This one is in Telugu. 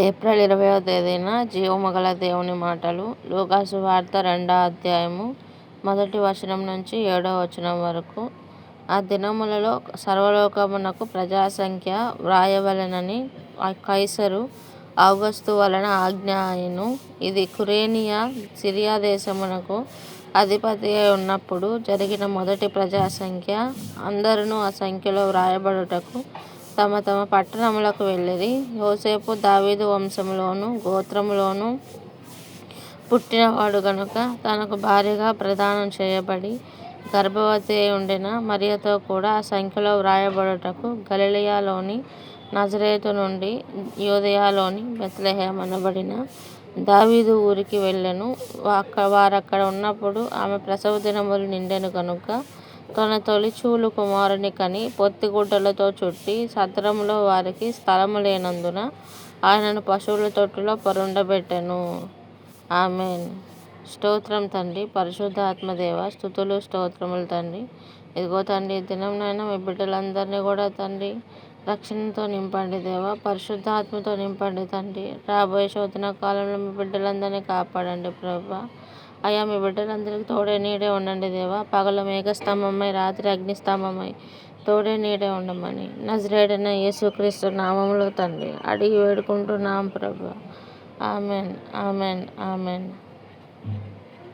ఏప్రిల్ 20వ తేదీన జీవముగల దేవుని మాటలు. లూకా సువార్త 2వ అధ్యాయము 1 వచనం నుంచి 7వ వచనం వరకు. ఆ దినములలో సర్వలోకమునకు ప్రజాసంఖ్య వ్రాయవలెనని కైసరు ఔగస్తు వలన ఆజ్ఞ ఆయెను. ఇది కురేనియా సిరియా దేశమునకు అధిపతియై ఉన్నప్పుడు జరిగిన మొదటి ప్రజాసంఖ్య. అందరును ఆ సంఖ్యలో వ్రాయబడుటకు తమ తమ పట్టణములకు వెళ్ళిరి. యోసేపు దావీదు వంశములోను గోత్రములోను పుట్టినవాడు గనుక తనకు భార్యగా ప్రదానం చేయబడి గర్భవతి అయి ఉండెన. మరియతో కూడా ఆ సంఖ్యలో వ్రాయబడుటకు గలిలయలోని నజరేతు నుండి యూదయలోని బేత్లెహేము అనబడిన దావీదు ఊరికి వెళ్ళెను. వారక్కడ ఉన్నప్పుడు ఆమె ప్రసవ దినములు నిండెను గనుక తన తొలిచూలు కుమారుని కని పొత్తిగుడ్డలతో చుట్టి సత్రములో వారికి స్థలము లేనందున ఆయనను పశువుల తొట్టిలో పరుండబెట్టెను. ఆమేన్. స్తోత్రం తండ్రి, పరిశుద్ధాత్మదేవ, స్తుతులు స్తోత్రములు తండ్రి. ఇదిగో తండ్రి, ఈ దినంనైనా మీ బిడ్డలందరినీ కూడా తండ్రి రక్షణతో నింపండి దేవా, పరిశుద్ధాత్మతో నింపండి తండ్రి. రాబోయే శోధన కాలంలో మీ బిడ్డలందరినీ కాపాడండి ప్రభువా. అయ్యా, మీ బిడ్డలందరికీ తోడే నీడే ఉండండి దేవా. పగలు మేఘస్తంభమై రాత్రి అగ్నిస్తంభమై తోడే నీడే ఉండమని నజరేయుడైన యేసుక్రీస్తు నామములో తండ్రి అడిగి వేడుకుంటున్నాం ప్రభువా. Amen, amen, amen.